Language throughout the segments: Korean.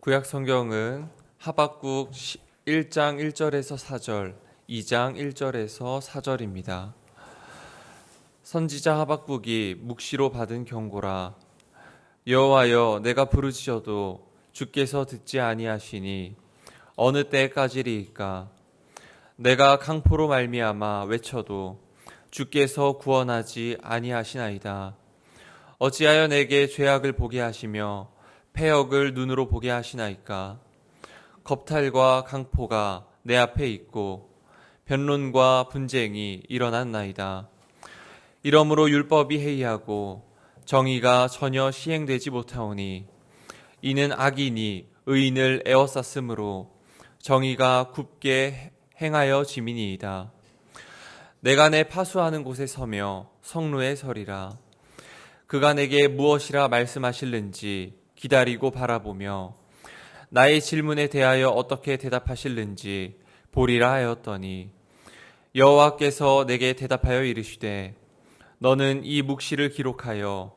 구약 성경은 하박국 1장 1절에서 4절, 2장 1절에서 4절입니다. 선지자 하박국이 묵시로 받은 경고라. 여호와여, 내가 부르짖어도 주께서 듣지 아니하시니 어느 때까지리이까? 내가 강포로 말미암아 외쳐도 주께서 구원하지 아니하시나이다. 어찌하여 내게 죄악을 보게 하시며 패역을 눈으로 보게 하시나이까? 겁탈과 강포가 내 앞에 있고 변론과 분쟁이 일어났나이다. 이러므로 율법이 해이하고 정의가 전혀 시행되지 못하오니 이는 악인이 의인을 에워쌌으므로 정의가 굽게 행하여 지민이이다. 내가 내 파수하는 곳에 서며 성루에 서리라. 그가 내게 무엇이라 말씀하실는지 기다리고 바라보며 나의 질문에 대하여 어떻게 대답하실는지 보리라 하였더니 여호와께서 내게 대답하여 이르시되 너는 이 묵시를 기록하여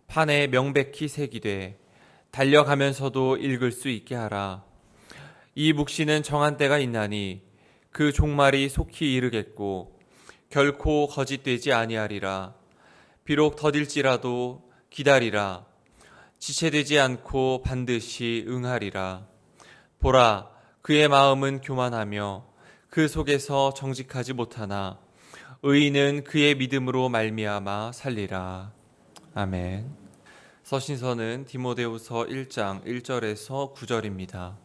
판에 명백히 새기되 달려가면서도 읽을 수 있게 하라. 이 묵시는 정한 때가 있나니 그 종말이 속히 이르겠고 결코 거짓되지 아니하리라. 비록 더딜지라도 기다리라. 지체되지 않고 반드시 응하리라. 보라, 그의 마음은 교만하며 그 속에서 정직하지 못하나 의인은 그의 믿음으로 말미암아 살리라. 아멘. 서신서는 디모데후서 1장 1절에서 9절입니다.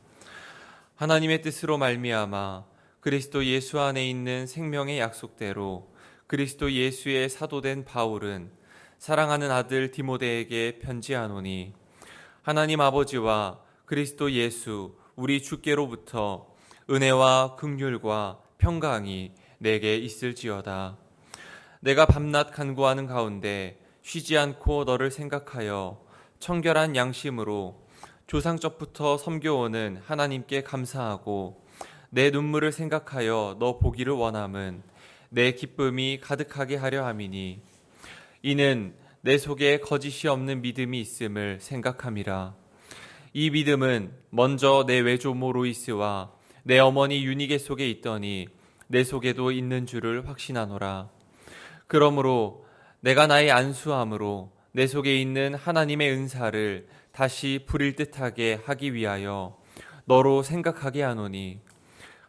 하나님의 뜻으로 말미암아 그리스도 예수 안에 있는 생명의 약속대로 그리스도 예수의 사도된 바울은 사랑하는 아들 디모데에게 편지하노니 하나님 아버지와 그리스도 예수 우리 주께로부터 은혜와 긍휼과 평강이 내게 있을지어다. 내가 밤낮 간구하는 가운데 쉬지 않고 너를 생각하여 청결한 양심으로 조상적부터 섬겨오는 하나님께 감사하고 내 눈물을 생각하여 너 보기를 원함은 내 기쁨이 가득하게 하려 함이니 이는 내 속에 거짓이 없는 믿음이 있음을 생각함이라. 이 믿음은 먼저 내 외조모 로이스와 내 어머니 유니게 속에 있더니 내 속에도 있는 줄을 확신하노라. 그러므로 내가 나의 안수함으로 내 속에 있는 하나님의 은사를 다시 부릴 듯하게 하기 위하여 너로 생각하게 하노니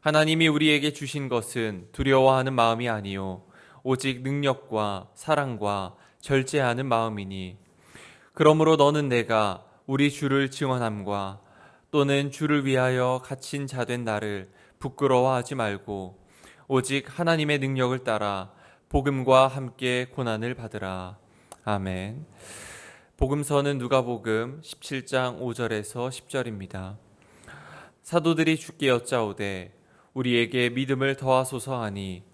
하나님이 우리에게 주신 것은 두려워하는 마음이 아니요 오직 능력과 사랑과 절제하는 마음이니 그러므로 너는 내가 우리 주를 증언함과 또는 주를 위하여 갇힌 자 된 나를 부끄러워하지 말고 오직 하나님의 능력을 따라 복음과 함께 고난을 받으라. 아멘. 복음서는 누가복음 17장 5절에서 10절입니다. 사도들이 주께 여짜오되 우리에게 믿음을 더하소서 하니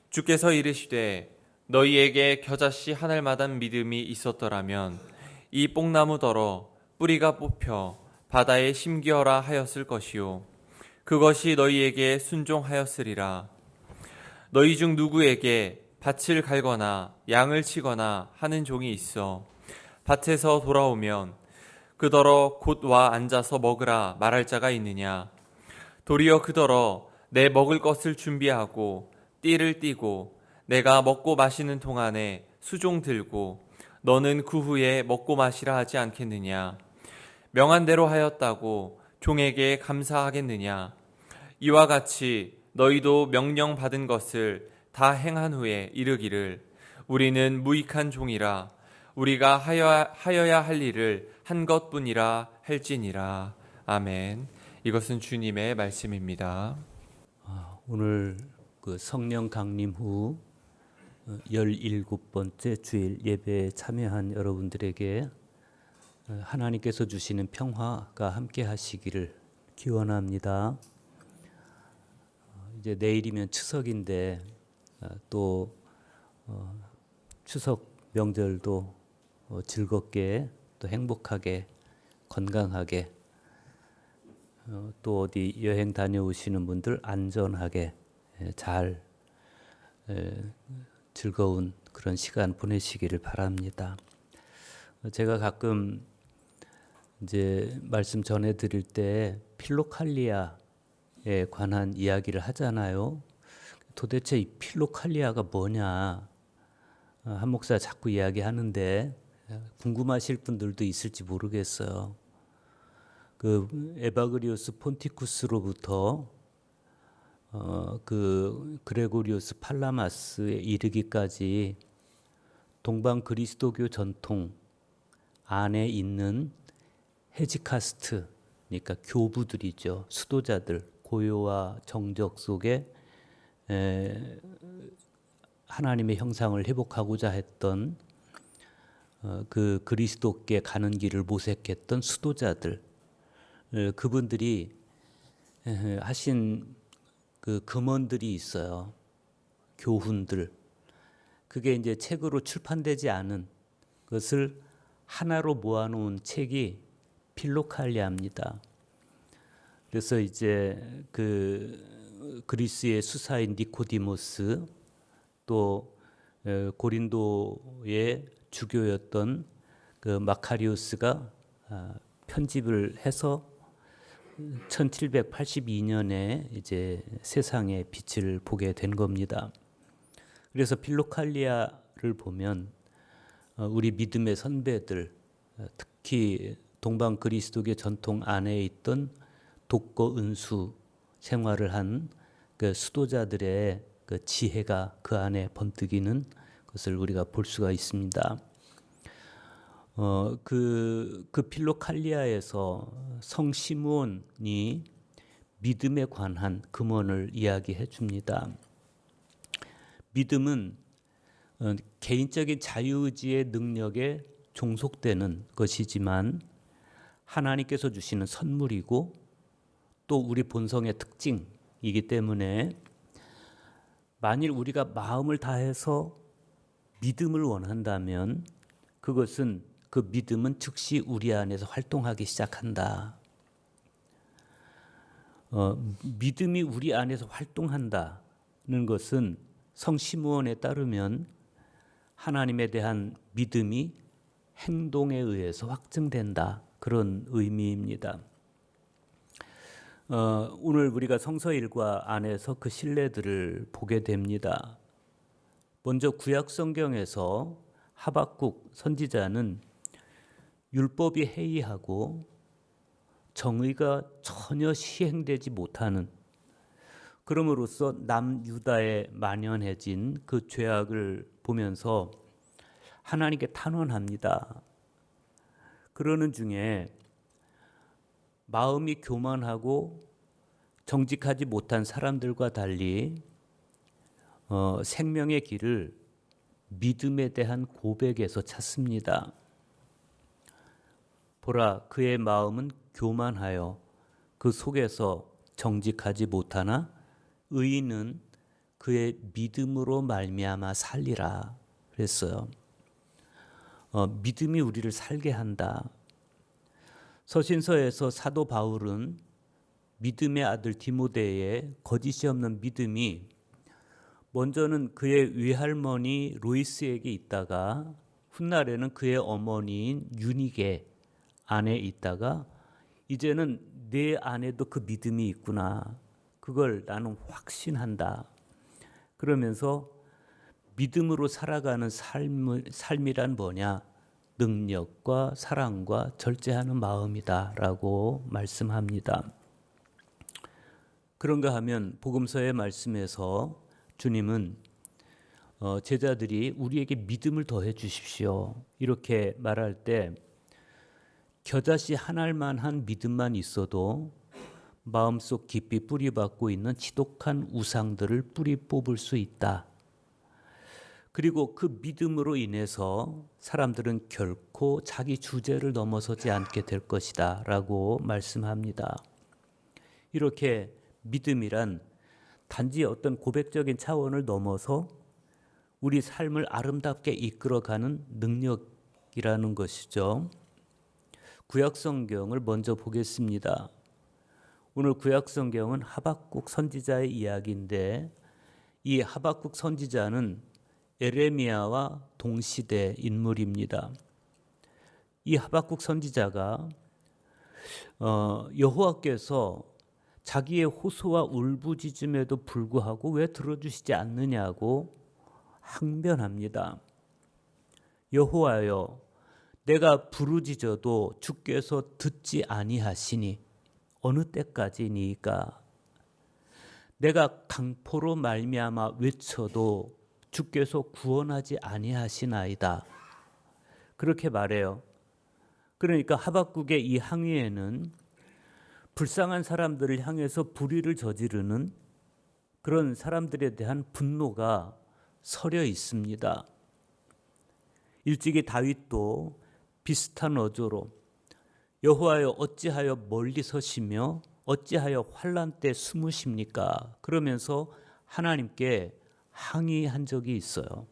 주께서 이르시되 너희에게 겨자씨 한 알마단 믿음이 있었더라면 이 뽕나무더러 뿌리가 뽑혀 바다에 심기어라 하였을 것이요 그것이 너희에게 순종하였으리라. 너희 중 누구에게 밭을 갈거나 양을 치거나 하는 종이 있어 밭에서 돌아오면 그더러 곧 와 앉아서 먹으라 말할 자가 있느냐? 도리어 그더러 내 먹을 것을 준비하고 띠를 띠고 내가 먹고 마시는 동안에 수종 들고 너는 그 후에 먹고 마시라 하지 않겠느냐? 명한 대로 하였다고 종에게 감사하겠느냐? 이와 같이 너희도 명령 받은 것을 다 행한 후에 이르기를 우리는 무익한 종이라 우리가 하여야 할 일을 한 것뿐이라 할지니라. 아멘. 이것은 주님의 말씀입니다. 오늘 그 성령 강림 후 17번째 주일 예배에 참여한 여러분들에게 하나님께서 주시는 평화가 함께 하시기를 기원합니다. 이제 내일이면 추석인데 또 추석 명절도 즐겁게 또 행복하게 건강하게 또 어디 여행 다녀오시는 분들 안전하게 잘 즐거운 그런 시간 보내시기를 바랍니다. 제가 가끔 이제 말씀 전해 드릴 때 필로칼리아에 관한 이야기를 하잖아요. 도대체 이 필로칼리아가 뭐냐? 한 목사 자꾸 이야기하는데 궁금하실 분들도 있을지 모르겠어요. 그 에바그리오스 폰티쿠스로부터 그 그레고리오스 팔라마스에 이르기까지 동방 그리스도교 전통 안에 있는 헤지카스트, 그러니까 교부들이죠. 수도자들, 고요와 정적 속에 하나님의 형상을 회복하고자 했던 그 그리스도께 가는 길을 모색했던 수도자들, 그분들이 하신 그 금언들이 있어요. 교훈들. 그게 이제 책으로 출판되지 않은 것을 하나로 모아놓은 책이 필로칼리아입니다. 그래서 이제 그 그리스의 수사인 니코디모스, 또 고린도의 주교였던 그 마카리우스가 편집을 해서 1782년에 이제 세상의 빛을 보게 된 겁니다. 그래서 필로칼리아를 보면 우리 믿음의 선배들, 특히 동방 그리스도교 전통 안에 있던 독거 은수 생활을 한 그 수도자들의 그 지혜가 그 안에 번뜩이는 것을 우리가 볼 수가 있습니다. 그 필로칼리아에서 성 시므온이 믿음에 관한 금언을 이야기해 줍니다. 믿음은 개인적인 자유의지의 능력에 종속되는 것이지만 하나님께서 주시는 선물이고 또 우리 본성의 특징이기 때문에 만일 우리가 마음을 다해서 믿음을 원한다면 그것은 그 믿음은 즉시 우리 안에서 활동하기 시작한다. 믿음이 우리 안에서 활동한다는 것은 성 시므온에 따르면 하나님에 대한 믿음이 행동에 의해서 확증된다. 그런 의미입니다. 오늘 우리가 성서 일과 안에서 그 신뢰들을 보게 됩니다. 먼저 구약 성경에서 하박국 선지자는 율법이 해이하고 정의가 전혀 시행되지 못하는, 그럼으로써 남유다에 만연해진 그 죄악을 보면서 하나님께 탄원합니다. 그러는 중에 마음이 교만하고 정직하지 못한 사람들과 달리 생명의 길을 믿음에 대한 고백에서 찾습니다. 보라, 그의 마음은 교만하여 그 속에서 정직하지 못하나 의인은 그의 믿음으로 말미암아 살리라 그랬어요. 믿음이 우리를 살게 한다. 서신서에서 사도 바울은 믿음의 아들 디모데의 거짓이 없는 믿음이 먼저는 그의 외할머니 로이스에게 있다가 훗날에는 그의 어머니인 유니게 안에 있다가 이제는 내 안에도 그 믿음이 있구나. 그걸 나는 확신한다. 그러면서 믿음으로 살아가는 삶이란 뭐냐? 능력과 사랑과 절제하는 마음이다라고 말씀합니다. 그런가 하면 복음서의 말씀에서 주님은 제자들이 우리에게 믿음을 더해 주십시오. 이렇게 말할 때 겨자씨 한 알만한 믿음만 있어도 마음속 깊이 뿌리박고 있는 지독한 우상들을 뿌리 뽑을 수 있다. 그리고 그 믿음으로 인해서 사람들은 결코 자기 주제를 넘어서지 않게 될 것이다 라고 말씀합니다. 이렇게 믿음이란 단지 어떤 고백적인 차원을 넘어서 우리 삶을 아름답게 이끌어가는 능력이라는 것이죠. 구약 성경을 먼저 보겠습니다. 오늘 구약 성경은 하박국 선지자의 이야기인데 이 하박국 선지자는 에레미야와 동시대 인물입니다. 이 하박국 선지자가 여호와께서 자기의 호소와 울부짖음에도 불구하고 왜 들어주시지 않느냐고 항변합니다. 여호와여, 내가 부르짖어도 주께서 듣지 아니하시니 어느 때까지니까? 내가 강포로 말미암아 외쳐도 주께서 구원하지 아니하시나이다. 그렇게 말해요. 그러니까 하박국의 이 항의에는 불쌍한 사람들을 향해서 불의를 저지르는 그런 사람들에 대한 분노가 서려 있습니다. 일찍이 다윗도 비슷한 어조로 여호와여 어찌하여 멀리 서시며 어찌하여 환난 때 숨으십니까? 그러면서 하나님께 항의한 적이 있어요.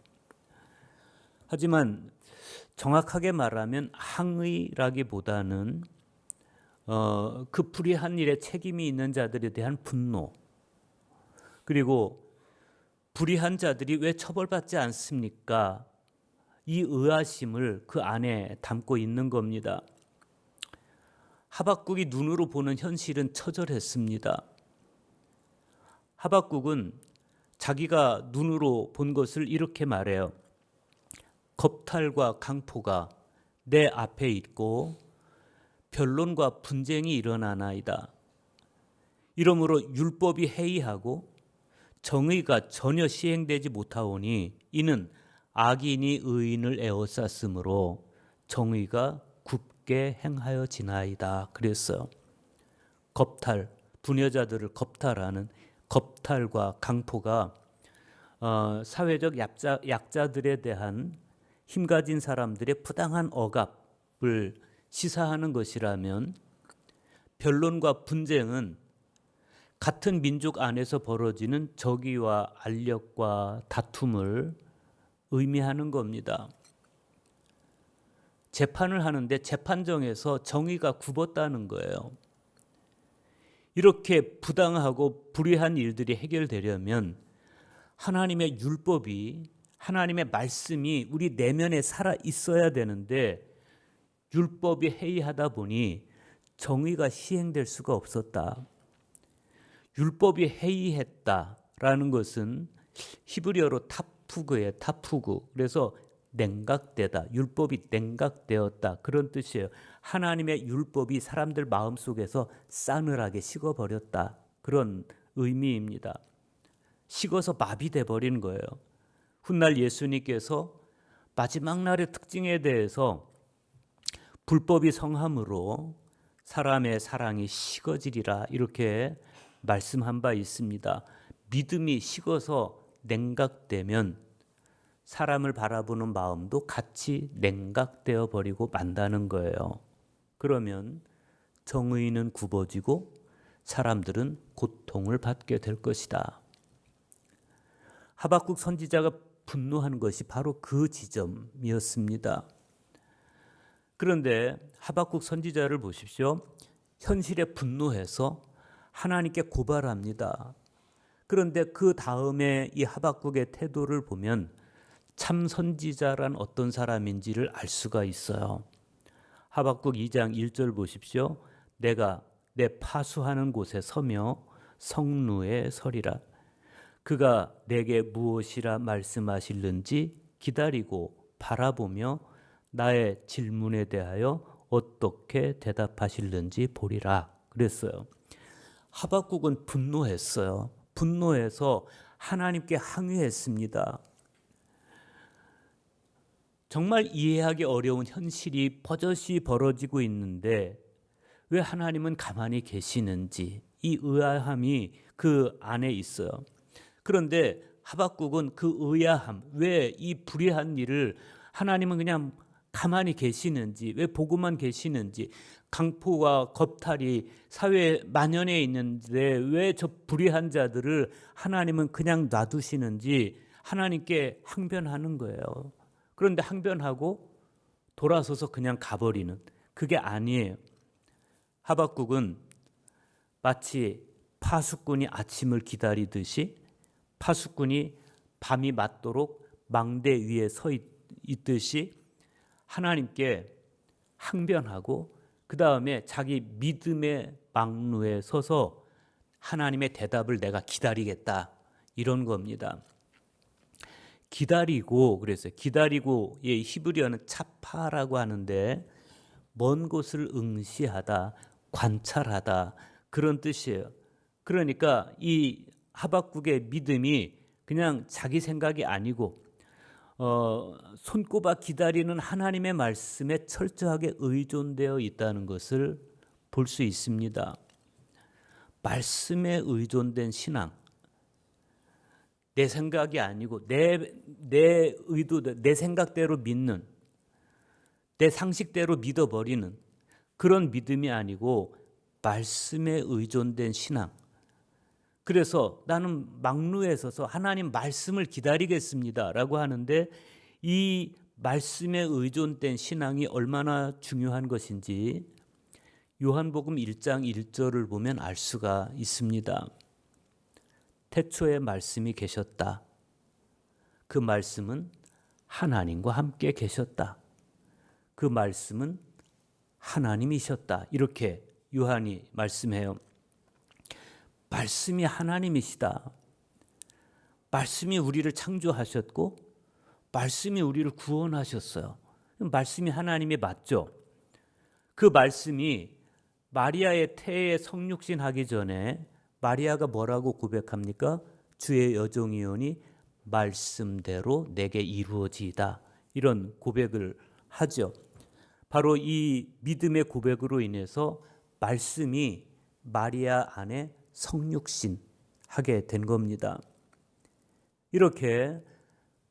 하지만 정확하게 말하면 항의라기보다는 그 불의한 일에 책임이 있는 자들에 대한 분노, 그리고 불의한 자들이 왜 처벌받지 않습니까? 이 의아심을 그 안에 담고 있는 겁니다. 하박국이 눈으로 보는 현실은 처절했습니다. 하박국은 자기가 눈으로 본 것을 이렇게 말해요. 겁탈과 강포가 내 앞에 있고 변론과 분쟁이 일어나나이다. 이러므로 율법이 해이하고 정의가 전혀 시행되지 못하오니 이는 악인이 의인을 에워쌌으므로 정의가 굽게 행하여지나이다. 그랬어요. 겁탈, 부녀자들을 겁탈하는 겁탈과 강포가 사회적 약자들에 대한 힘가진 사람들의 부당한 억압을 시사하는 것이라면 변론과 분쟁은 같은 민족 안에서 벌어지는 적의와 알력과 다툼을 의미하는 겁니다. 재판을 하는데 재판정에서 정의가 굽었다는 거예요. 이렇게 부당하고 불의한 일들이 해결되려면 하나님의 율법이, 하나님의 말씀이 우리 내면에 살아 있어야 되는데 율법이 해이하다 보니 정의가 시행될 수가 없었다. 율법이 해이했다라는 것은 히브리어로 타푸그예요. 타푸그. 그래서 냉각되다. 율법이 냉각되었다. 그런 뜻이에요. 하나님의 율법이 사람들 마음속에서 싸늘하게 식어버렸다. 그런 의미입니다. 식어서 마비돼 버린 거예요. 훗날 예수님께서 마지막 날의 특징에 대해서 불법이 성함으로 사람의 사랑이 식어지리라 이렇게 말씀한 바 있습니다. 믿음이 식어서 냉각되면 사람을 바라보는 마음도 같이 냉각되어 버리고 만다는 거예요. 그러면 정의는 굽어지고 사람들은 고통을 받게 될 것이다. 하박국 선지자가 분노한 것이 바로 그 지점이었습니다. 그런데 하박국 선지자를 보십시오. 현실에 분노해서 하나님께 고발합니다. 그런데 그 다음에 이 하박국의 태도를 보면 참 선지자란 어떤 사람인지를 알 수가 있어요. 하박국 2장 1절 보십시오. 내가 내 파수하는 곳에 서며 성루에 서리라. 그가 내게 무엇이라 말씀하실는지 기다리고 바라보며 나의 질문에 대하여 어떻게 대답하실는지 보리라. 그랬어요. 하박국은 분노했어요. 분노해서 하나님께 항의했습니다. 정말 이해하기 어려운 현실이 버젓이 벌어지고 있는데 왜 하나님은 가만히 계시는지 이 의아함이 그 안에 있어요. 그런데 하박국은 그 의아함, 왜 이 불의한 일을 하나님은 그냥 가만히 계시는지, 왜 보고만 계시는지, 강포와 겁탈이 사회에 만연해 있는데 왜 저 불의한 자들을 하나님은 그냥 놔두시는지 하나님께 항변하는 거예요. 그런데 항변하고 돌아서서 그냥 가버리는, 그게 아니에요. 하박국은 마치 파수꾼이 아침을 기다리듯이 파수꾼이 밤이 맞도록 망대 위에 서 있듯이 하나님께 항변하고 그 다음에 자기 믿음의 막루에 서서 하나님의 대답을 내가 기다리겠다, 이런 겁니다. 기다리고, 그래서 기다리고, 예, 히브리어는 차파라고 하는데 먼 곳을 응시하다, 관찰하다, 그런 뜻이에요. 그러니까 이 하박국의 믿음이 그냥 자기 생각이 아니고 손꼽아 기다리는 하나님의 말씀에 철저하게 의존되어 있다는 것을 볼 수 있습니다. 말씀에 의존된 신앙, 내 생각이 아니고 내 의도, 내 생각대로 믿는, 내 상식대로 믿어버리는 그런 믿음이 아니고 말씀에 의존된 신앙. 그래서 나는 막루에 서서 하나님 말씀을 기다리겠습니다 라고 하는데, 이 말씀에 의존된 신앙이 얼마나 중요한 것인지 요한복음 1장 1절을 보면 알 수가 있습니다. 태초에 말씀이 계셨다. 그 말씀은 하나님과 함께 계셨다. 그 말씀은 하나님이셨다. 이렇게 요한이 말씀해요. 말씀이 하나님이시다. 말씀이 우리를 창조하셨고 말씀이 우리를 구원하셨어요. 말씀이 하나님이 맞죠. 그 말씀이 마리아의 태에 성육신 하기 전에 마리아가 뭐라고 고백합니까? 주의 여종이오니 말씀대로 내게 이루어지이다. 이런 고백을 하죠. 바로 이 믿음의 고백으로 인해서 말씀이 마리아 안에 성육신 하게 된 겁니다. 이렇게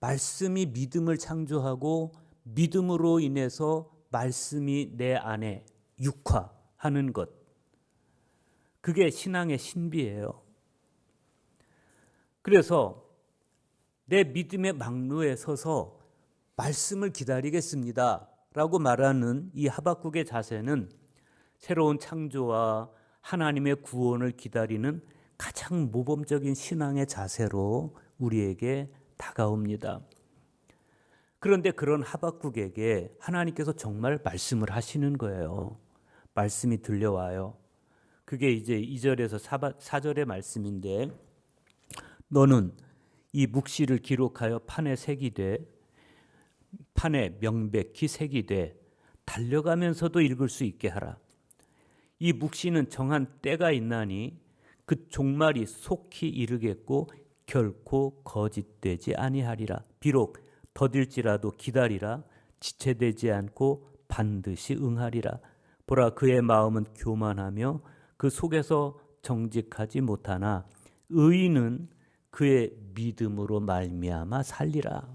말씀이 믿음을 창조하고 믿음으로 인해서 말씀이 내 안에 육화하는 것, 그게 신앙의 신비예요. 그래서 내 믿음의 막루에 서서 말씀을 기다리겠습니다 라고 말하는 이 하박국의 자세는 새로운 창조와 하나님의 구원을 기다리는 가장 모범적인 신앙의 자세로 우리에게 다가옵니다. 그런데 그런 하박국에게 하나님께서 정말 말씀을 하시는 거예요. 말씀이 들려와요. 그게 이제 2절에서 4절의 말씀인데, 너는 이 묵시를 기록하여 판에 새기되, 판에 명백히 새기되 달려가면서도 읽을 수 있게 하라. 이 묵시는 정한 때가 있나니 그 종말이 속히 이르겠고 결코 거짓되지 아니하리라. 비록 더딜지라도 기다리라. 지체되지 않고 반드시 응하리라. 보라, 그의 마음은 교만하며 그 속에서 정직하지 못하나 의인은 그의 믿음으로 말미암아 살리라.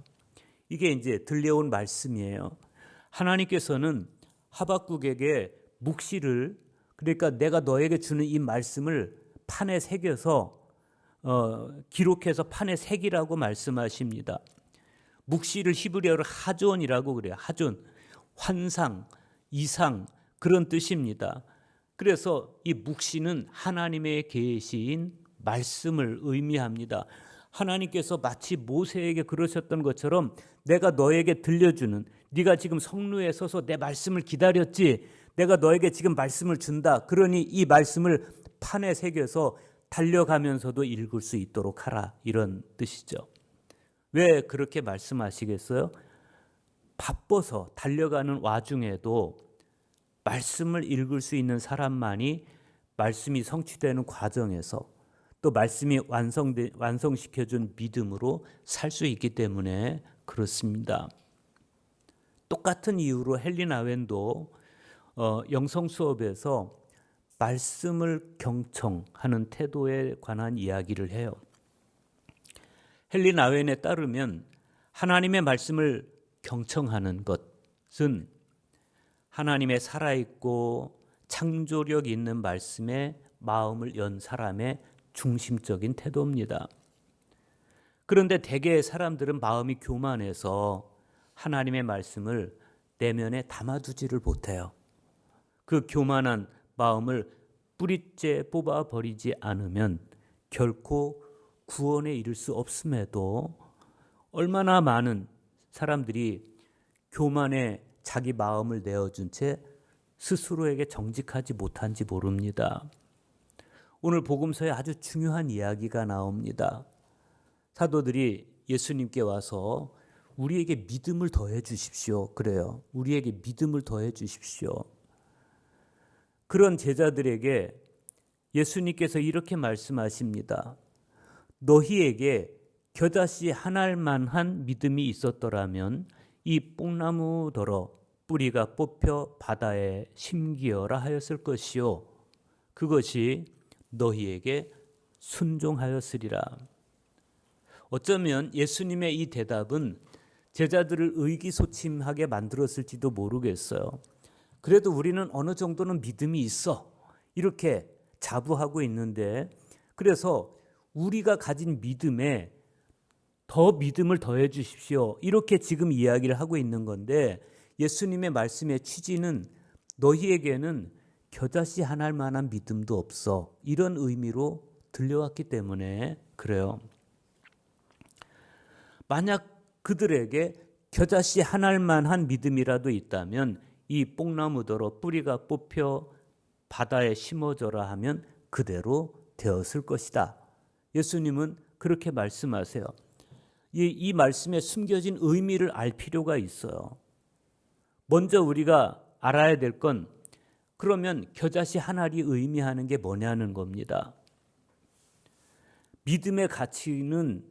이게 이제 들려온 말씀이에요. 하나님께서는 하박국에게 묵시를, 그러니까 내가 너에게 주는 이 말씀을 판에 새겨서 기록해서 판에 새기라고 말씀하십니다. 묵시를 히브리어로 하존이라고 그래요. 하존, 환상, 이상, 그런 뜻입니다. 그래서 이 묵시는 하나님의 계시인 말씀을 의미합니다. 하나님께서 마치 모세에게 그러셨던 것처럼 내가 너에게 들려주는, 네가 지금 성루에 서서 내 말씀을 기다렸지, 내가 너에게 지금 말씀을 준다. 그러니 이 말씀을 판에 새겨서 달려가면서도 읽을 수 있도록 하라. 이런 뜻이죠. 왜 그렇게 말씀하시겠어요? 바빠서 달려가는 와중에도 말씀을 읽을 수 있는 사람만이 말씀이 성취되는 과정에서 또 말씀이 완성시켜준 믿음으로 살 수 있기 때문에 그렇습니다. 똑같은 이유로 헨리 나웬도 영성 수업에서 말씀을 경청하는 태도에 관한 이야기를 해요. 헨리 나웬에 따르면 하나님의 말씀을 경청하는 것은 하나님의 살아있고 창조력 있는 말씀에 마음을 연 사람의 중심적인 태도입니다. 그런데 대개의 사람들은 마음이 교만해서 하나님의 말씀을 내면에 담아두지를 못해요. 그 교만한 마음을 뿌리째 뽑아버리지 않으면 결코 구원에 이를 수 없음에도 얼마나 많은 사람들이 교만에 자기 마음을 내어준 채 스스로에게 정직하지 못한지 모릅니다. 오늘 복음서에 아주 중요한 이야기가 나옵니다. 사도들이 예수님께 와서 우리에게 믿음을 더해 주십시오. 그래요. 우리에게 믿음을 더해 주십시오. 그런 제자들에게 예수님께서 이렇게 말씀하십니다. 너희에게 겨자씨 한 알만한 믿음이 있었더라면 이 뽕나무더러 뿌리가 뽑혀 바다에 심기어라 하였을 것이요. 그것이 너희에게 순종하였으리라. 어쩌면 예수님의 이 대답은 제자들을 의기소침하게 만들었을지도 모르겠어요. 그래도 우리는 어느 정도는 믿음이 있어. 이렇게 자부하고 있는데, 그래서 우리가 가진 믿음에 더 믿음을 더해 주십시오. 이렇게 지금 이야기를 하고 있는 건데, 예수님의 말씀의 취지는 너희에게는 겨자씨 한 알만한 믿음도 없어. 이런 의미로 들려왔기 때문에 그래요. 만약 그들에게 겨자씨 한 알만한 믿음이라도 있다면 이 뽕나무더러 뿌리가 뽑혀 바다에 심어져라 하면 그대로 되었을 것이다. 예수님은 그렇게 말씀하세요. 이 말씀에 숨겨진 의미를 알 필요가 있어요. 먼저 우리가 알아야 될 건 그러면 겨자씨 한 알이 의미하는 게 뭐냐는 겁니다. 믿음의 가치는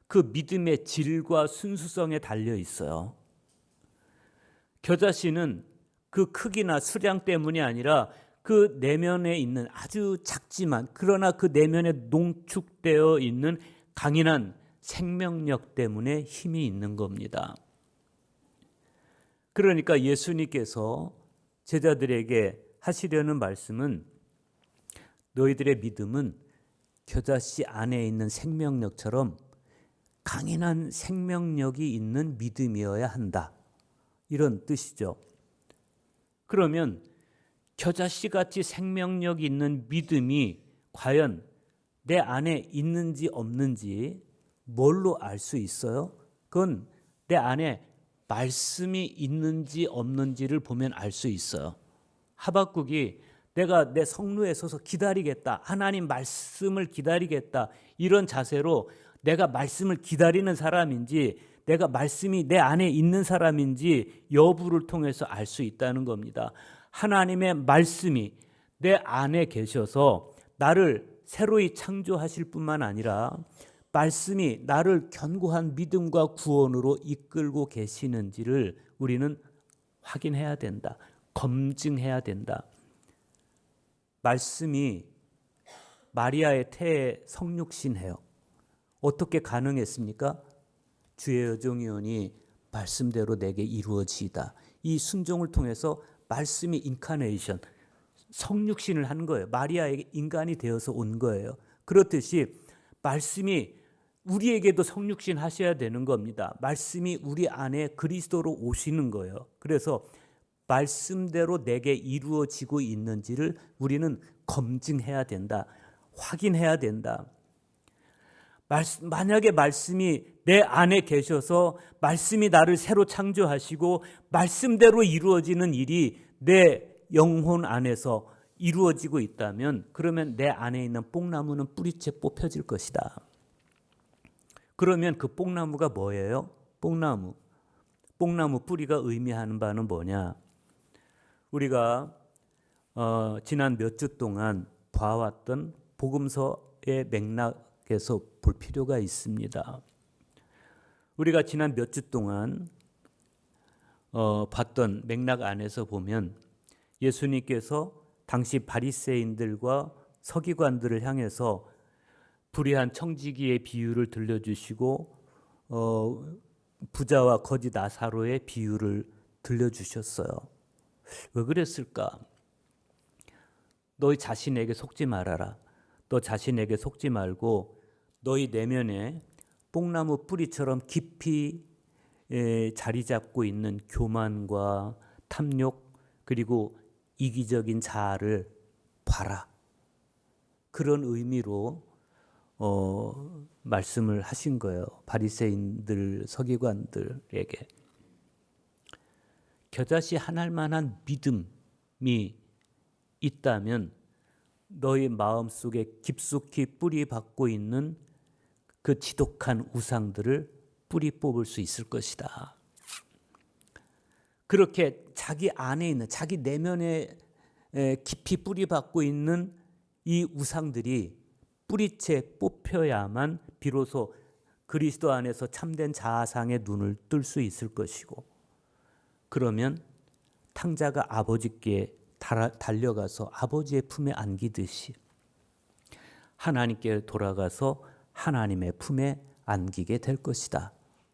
그 믿음의 질과 순수성에 달려 있어요. 겨자씨는 그 크기나 수량 때문이 아니라 그 내면에 있는 아주 작지만 그러나 그 내면에 농축되어 있는 강인한 생명력 때문에 힘이 있는 겁니다. 그러니까 예수님께서 제자들에게 하시려는 말씀은 너희들의 믿음은 겨자씨 안에 있는 생명력처럼 강인한 생명력이 있는 믿음이어야 한다. 이런 뜻이죠. 그러면 겨자씨같이 생명력이 있는 믿음이 과연 내 안에 있는지 없는지 뭘로 알 수 있어요? 그건 내 안에 말씀이 있는지 없는지를 보면 알 수 있어요. 하박국이 내가 내 성루에 서서 기다리겠다. 하나님 말씀을 기다리겠다. 이런 자세로 내가 말씀을 기다리는 사람인지 내가 말씀이 내 안에 있는 사람인지 여부를 통해서 알 수 있다는 겁니다. 하나님의 말씀이 내 안에 계셔서 나를 새로이 창조하실 뿐만 아니라 말씀이 나를 견고한 믿음과 구원으로 이끌고 계시는지를 우리는 확인해야 된다. 검증해야 된다. 말씀이 마리아의 태에 성육신해요. 어떻게 가능했습니까? 주의 여종이오니 말씀대로 내게 이루어지이다. 이 순종을 통해서 말씀이 인카네이션, 성육신을 한 거예요. 마리아에게 인간이 되어서 온 거예요. 그렇듯이 말씀이 우리에게도 성육신 하셔야 되는 겁니다. 말씀이 우리 안에 그리스도로 오시는 거예요. 그래서 말씀대로 내게 이루어지고 있는지를 우리는 검증해야 된다. 확인해야 된다. 만약에 말씀이 내 안에 계셔서 말씀이 나를 새로 창조하시고 말씀대로 이루어지는 일이 내 영혼 안에서 이루어지고 있다면 그러면 내 안에 있는 뽕나무는 뿌리채 뽑혀질 것이다. 그러면 그 뽕나무가 뭐예요? 뽕나무 뿌리가 의미하는 바는 뭐냐? 우리가 지난 몇 주 동안 봐왔던 복음서의 맥락에서 볼 필요가 있습니다. 우리가 지난 몇 주 동안 봤던 맥락 안에서 보면 예수님께서 당시 바리새인들과 서기관들을 향해서 불의한 청지기의 비유를 들려주시고 부자와 거지 나사로의 비유를 들려주셨어요. 왜 그랬을까? 너희 자신에게 속지 말아라. 너 자신에게 속지 말고 너희 내면에 뽕나무 뿌리처럼 깊이 자리 잡고 있는 교만과 탐욕 그리고 이기적인 자아를 봐라. 그런 의미로 말씀을 하신 거예요. 바리새인들, 서기관들에게. 겨자씨 한 알만한 믿음이 있다면 너희 마음속에 깊숙이 뿌리 박고 있는 그 지독한 우상들을 뿌리 뽑을 수 있을 것이다. 그렇게 자기 안에 있는, 자기 내면에 깊이 뿌리 박고 있는 이 우상들이 뿌리채 뽑혀야만 비로소 그리스도 안에서 참된 자아상의 눈을 뜰 수 있을 것이고, 그러면 탕자가 아버지께 달려가서 아버지의 품에 안기듯이 하나님께 돌아가서 하나님의 품에 안기게 될 것이다.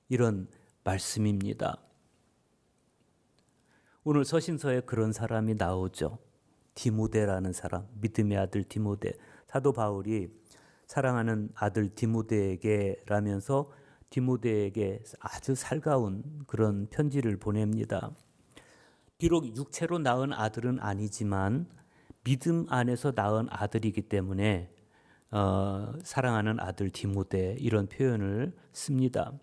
이런 말씀입니다. 오늘 서신서에 그런 사람이 나오죠. 디모데라는 사람, 믿음의 아들 디모데. 사도 바울이 사랑하는 아들 디모데에게 라면서 디모데에게 아주 살가운 그런 편지를 보냅니다. 비록 육체로 낳은 아들은 아니지만 믿음 안에서 낳은 아들이기 때문에 사랑하는 아들 디모데, 이런 표현을 씁니다.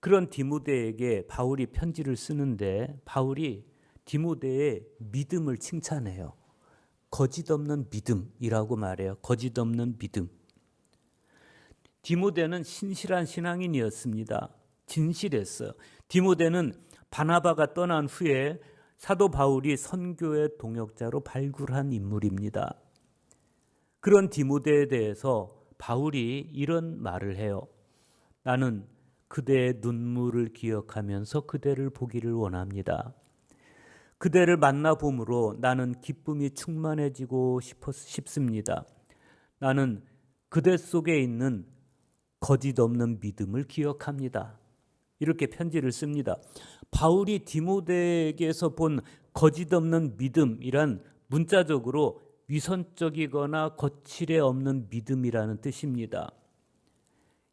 그런 디모데에게 바울이 편지를 쓰는데 바울이 디모데의 믿음을 칭찬해요. 거짓 없는 믿음이라고 말해요. 거짓 없는 믿음. 디모데는 신실한 신앙인이었습니다. 진실했어요. 디모데는 바나바가 떠난 후에 사도 바울이 선교의 동역자로 발굴한 인물입니다. 그런 디모데에 대해서 바울이 이런 말을 해요. 나는 그대의 눈물을 기억하면서 그대를 보기를 원합니다. 그대를 만나봄으로 나는 기쁨이 충만해지고 싶습니다. 나는 그대 속에 있는 거짓 없는 믿음을 기억합니다. 이렇게 편지를 씁니다. 바울이 디모데에게서 본 거짓 없는 믿음이란 문자적으로 위선적이거나 거칠에 없는 믿음이라는 뜻입니다.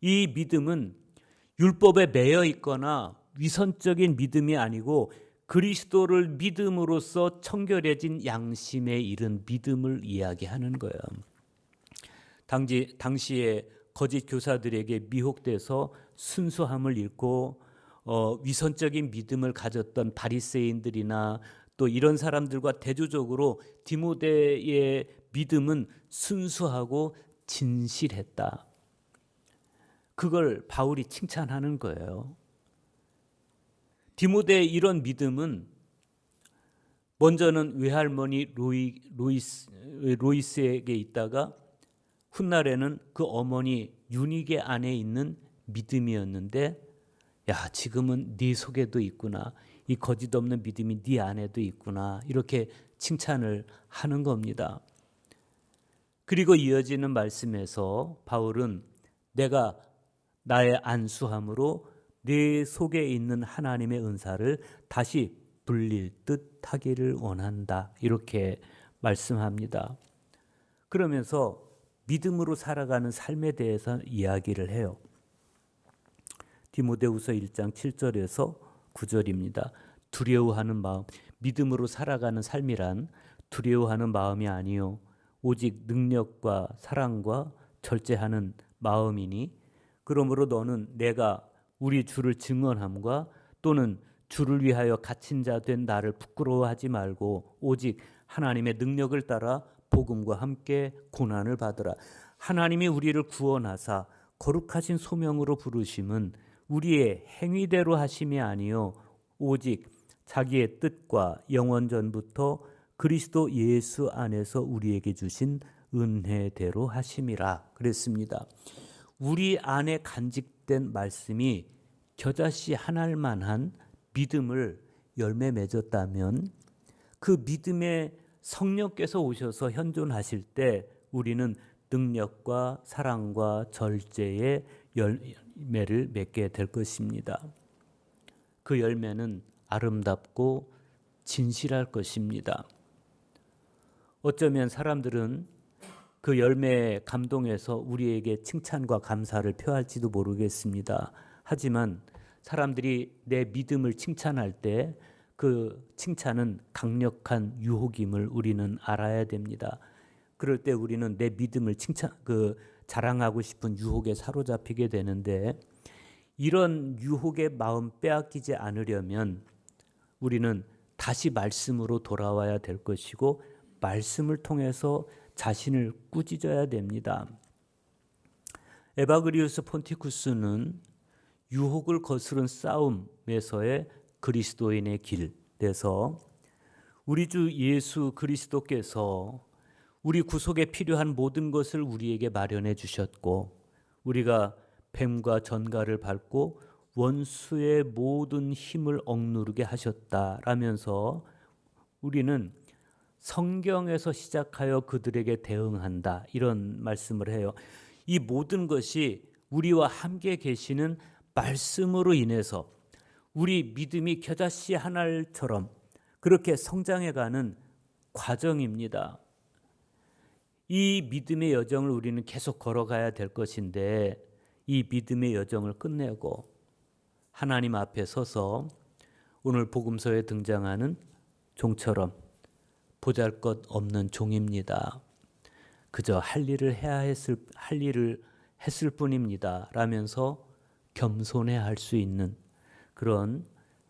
이 믿음은 율법에 매여 있거나 위선적인 믿음이 아니고 그리스도를 믿음으로써 청결해진 양심에 이른 믿음을 이야기하는 거예요. 당시에 거짓 교사들에게 미혹돼서 순수함을 잃고 위선적인 믿음을 가졌던 바리새인들이나 또 이런 사람들과 대조적으로 디모데의 믿음은 순수하고 진실했다. 그걸 바울이 칭찬하는 거예요. 디모데의 이런 믿음은 먼저는 외할머니 로이스에게 있다가 훗날에는 그 어머니 유니게 안에 있는 믿음이었는데, 야, 지금은 네 속에도 있구나. 이 거짓 없는 믿음이 네 안에도 있구나. 이렇게 칭찬을 하는 겁니다. 그리고 이어지는 말씀에서 바울은 내가 나의 안수함으로 네 속에 있는 하나님의 은사를 다시 불릴 듯 하기를 원한다. 이렇게 말씀합니다. 그러면서 믿음으로 살아가는 삶에 대해서 이야기를 해요. 디모데후서 1장 7절에서 9절입니다. 두려워하는 마음, 믿음으로 살아가는 삶이란 두려워하는 마음이 아니요 오직 능력과 사랑과 절제하는 마음이니, 그러므로 너는 내가 우리 주를 증언함과 또는 주를 위하여 갇힌 자 된 나를 부끄러워하지 말고 오직 하나님의 능력을 따라 복음과 함께 고난을 받으라. 하나님이 우리를 구원하사 거룩하신 소명으로 부르심은 우리의 행위대로 하심이 아니요 오직 자기의 뜻과 영원 전부터 그리스도 예수 안에서 우리에게 주신 은혜대로 하심이라 그랬습니다. 우리 안에 간직된 말씀이 겨자씨 하나만한 믿음을 열매 맺었다면 그 믿음의 성령께서 오셔서 현존하실 때 우리는 능력과 사랑과 절제의 열매를 맺게 될 것입니다. 그 열매는 아름답고 진실할 것입니다. 어쩌면 사람들은 그 열매에 감동해서 우리에게 칭찬과 감사를 표할지도 모르겠습니다. 하지만 사람들이 내 믿음을 칭찬할 때 그 칭찬은 강력한 유혹임을 우리는 알아야 됩니다. 그럴 때 우리는 내 믿음을 자랑하고 싶은 유혹에 사로잡히게 되는데, 이런 유혹의 마음 빼앗기지 않으려면 우리는 다시 말씀으로 돌아와야 될 것이고 말씀을 통해서 자신을 꾸짖어야 됩니다. 에바그리우스 폰티쿠스는 유혹을 거스른 싸움에서의 그리스도인의 길에서 우리 주 예수 그리스도께서 우리 구속에 필요한 모든 것을 우리에게 마련해 주셨고 우리가 뱀과 전갈을 밟고 원수의 모든 힘을 억누르게 하셨다라면서 우리는 성경에서 시작하여 그들에게 대응한다 이런 말씀을 해요. 이 모든 것이 우리와 함께 계시는 말씀으로 인해서 우리 믿음이 겨자씨 한 알처럼 그렇게 성장해가는 과정입니다. 이 믿음의 여정을 우리는 계속 걸어가야 될 것인데 이 믿음의 여정을 끝내고 하나님 앞에 서서 오늘 복음서에 등장하는 종처럼 보잘것없는 종입니다. 그저 할 일을 했을 뿐입니다. 라면서 겸손해 할 수 있는 그런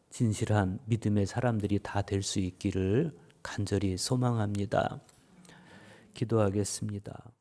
진실한 믿음의 사람들이 다 될 수 있기를 간절히 소망합니다. 기도하겠습니다.